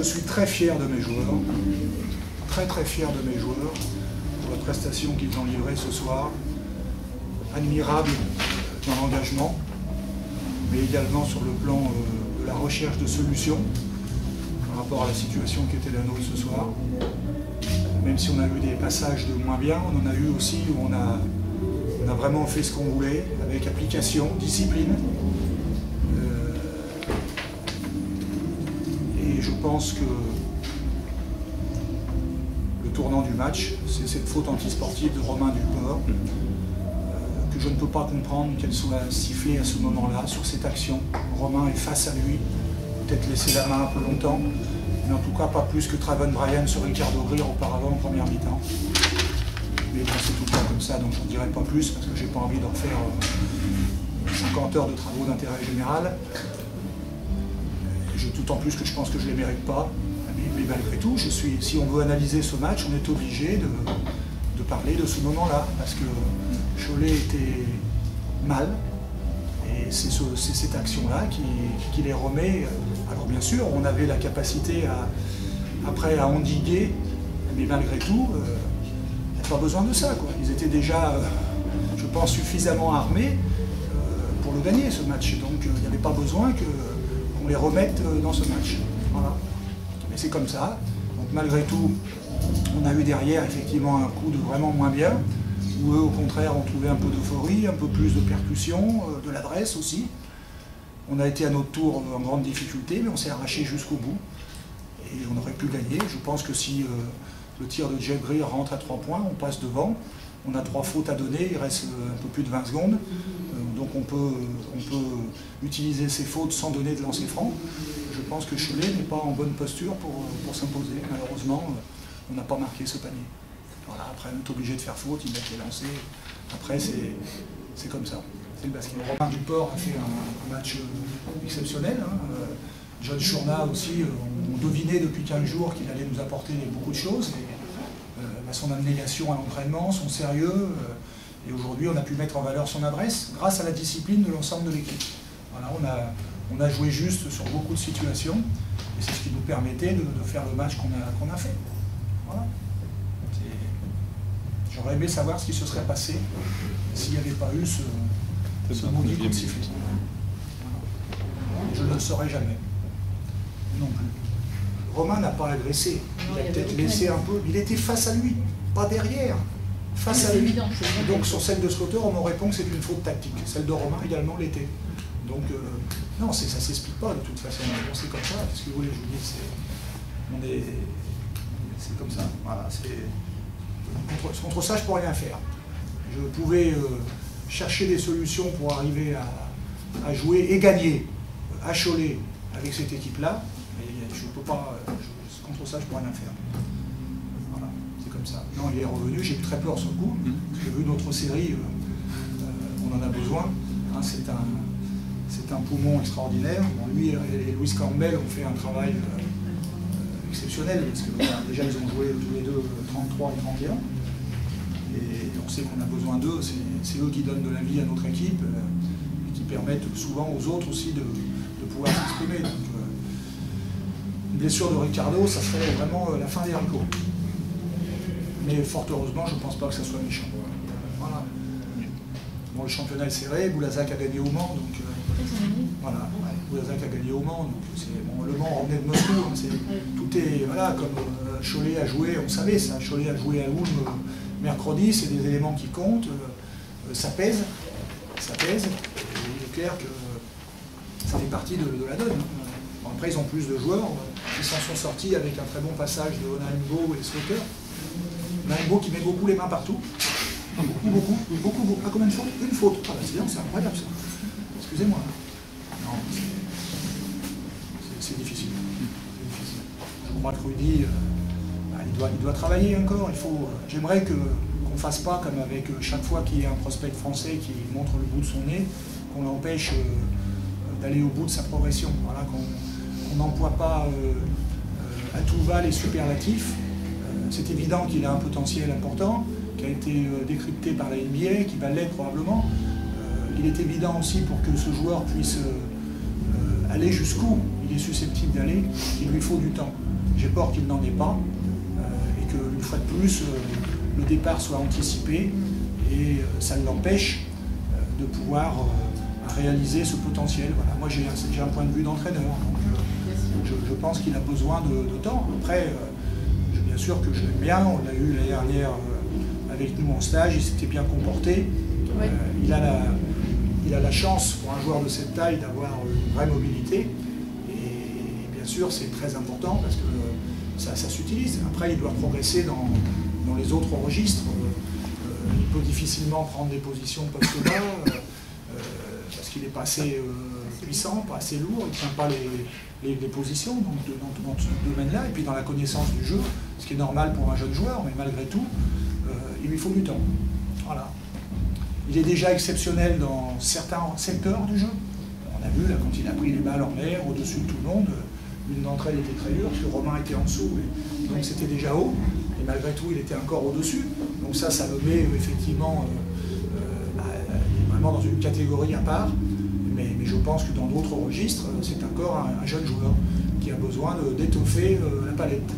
je suis très fier de mes joueurs, très fier de mes joueurs pour la prestation qu'ils ont livrée ce soir, admirable dans l'engagement, mais également sur le plan de la recherche de solutions par rapport à la situation qui était la nôtre ce soir. Même si on a eu des passages de moins bien, on en a eu aussi où on a vraiment fait ce qu'on voulait, avec application, discipline. Et je pense que le tournant du match, c'est cette faute antisportive de Romain Duport, que je ne peux pas comprendre qu'elle soit sifflée à ce moment-là, sur cette action. Romain est face à lui, peut-être laissé la main un peu longtemps, mais en tout cas pas plus que Traven Bryan sur Ricardo Greer auparavant en première mi-temps. Mais bon, c'est tout le temps comme ça, donc je ne dirai pas plus, parce que j'ai pas envie d'en refaire 50 heures de travaux d'intérêt général. Tout en plus que je pense que je ne les mérite pas. Mais malgré tout, si on veut analyser ce match, on est obligé de parler de ce moment-là, parce que Cholet était mal, et c'est cette action-là qui les remet. Alors bien sûr, on avait la capacité après à endiguer, mais malgré tout, il n'y a pas besoin de ça, quoi. Ils étaient déjà, je pense, suffisamment armés pour le gagner, ce match. Donc il n'y avait pas besoin qu'on les remette dans ce match. Voilà. Mais c'est comme ça. Donc malgré tout, on a eu derrière effectivement un coup de vraiment moins bien, où eux au contraire ont trouvé un peu d'euphorie, un peu plus de percussion, de l'adresse aussi. On a été à notre tour en grande difficulté, mais on s'est arraché jusqu'au bout. Et on aurait pu gagner. Je pense que si le tir de Jeff Greer rentre à 3 points, on passe devant. On a 3 fautes à donner, il reste un peu plus de 20 secondes. Donc on peut utiliser ces fautes sans donner de lancer franc. Je pense que Cholet n'est pas en bonne posture pour s'imposer. Malheureusement, on n'a pas marqué ce panier. Voilà, après on est obligé de faire faute, ils mettent les lancers. Après c'est comme ça. C'est le basket. Romain Duport a fait un match exceptionnel. Hein. John Chourna aussi, on devinait depuis 15 jours qu'il allait nous apporter beaucoup de choses. Et, son abnégation à l'entraînement, son sérieux. Et aujourd'hui, on a pu mettre en valeur son adresse grâce à la discipline de l'ensemble de l'équipe. Voilà, on a joué juste sur beaucoup de situations. Et c'est ce qui nous permettait de faire le match qu'on a fait. Voilà. J'aurais aimé savoir ce qui se serait passé s'il n'y avait pas eu ce maudit coup de sifflet. Voilà. Je ne le saurais jamais. Non plus. Romain n'a pas agressé. Il a peut-être laissé un peu. Il était face à lui, pas derrière. Face à lui. Donc sur celle de Slaughter, on me répond que c'est une faute tactique. Celle de Romain également l'était. Donc non, ça ne s'explique pas de toute façon. C'est comme ça. Qu'est-ce que vous voulez que je vous dise? C'est comme ça. Voilà. Contre ça, je ne peux rien faire. Je pouvais chercher des solutions pour arriver à jouer et gagner à Cholet avec cette équipe-là. Mais je ne peux pas. Contre ça, je ne peux rien faire. Voilà. C'est comme ça. Non, il est revenu. J'ai eu très peur sur le coup. J'ai vu notre série. On en a besoin. Hein, c'est un poumon extraordinaire. Bon, lui et Louis Campbell ont fait un travail exceptionnel, parce que déjà ils ont joué tous les deux 33 et 31, et on sait qu'on a besoin d'eux, c'est eux qui donnent de la vie à notre équipe, et qui permettent souvent aux autres aussi de pouvoir s'exprimer. Donc une blessure de Ricardo, ça serait vraiment la fin des haricots. Mais fort heureusement, je ne pense pas que ça soit méchant. Voilà. Bon, le championnat est serré, Boulazac a gagné au Mans, donc voilà, ouais, Boulazac a gagné au Mans, donc bon, le Mans revenait de Moscou, hein, tout est, voilà, comme Cholet a joué, on savait ça, Cholet a joué à Ulm mercredi, c'est des éléments qui comptent, ça pèse, et il est clair que ça fait partie de la donne. Bon, après ils ont plus de joueurs, ils s'en sont sortis avec un très bon passage de Onaimbo et Slaughter. Onaimbo qui met beaucoup les mains partout. Beaucoup. Ah, combien de fautes? Une faute. Ah, bah, c'est incroyable ça. Excusez-moi. Non, c'est difficile. Je crois que Rudy, il doit travailler encore. J'aimerais qu'on ne fasse pas comme avec chaque fois qu'il y a un prospect français qui montre le bout de son nez, qu'on l'empêche d'aller au bout de sa progression. Voilà, qu'on n'emploie pas à tout va les superlatifs. C'est évident qu'il a un potentiel important, qui a été décrypté par la NBA, qui va l'être probablement. Il est évident aussi pour que ce joueur puisse aller jusqu'où il est susceptible d'aller, qu'il lui faut du temps. J'ai peur qu'il n'en ait pas et qu'une fois de plus, le départ soit anticipé et ça l'empêche de pouvoir réaliser ce potentiel. Voilà. Moi, j'ai un point de vue d'entraîneur, donc je pense qu'il a besoin de temps. Après, bien sûr que je l'aime bien, on l'a eu l'année dernière avec nous en stage, il s'était bien comporté. Oui. Il a la chance, pour un joueur de cette taille, d'avoir une vraie mobilité. Et bien sûr, c'est très important parce que ça s'utilise. Après, il doit progresser dans les autres registres. Il peut difficilement prendre des positions poste bas parce qu'il n'est pas assez puissant, pas assez lourd, il ne tient pas les positions dans ce domaine-là. Et puis dans la connaissance du jeu, ce qui est normal pour un jeune joueur, mais malgré tout, il lui faut du temps. Voilà. Il est déjà exceptionnel dans certains secteurs du jeu. On a vu là, quand il a pris les balles en l'air, au-dessus de tout le monde, une d'entre elles était très dure, parce que Romain était en dessous, donc c'était déjà haut, et malgré tout il était encore au-dessus. Donc ça le met effectivement vraiment dans une catégorie à part, mais je pense que dans d'autres registres, c'est encore un jeune joueur qui a besoin d'étoffer la palette.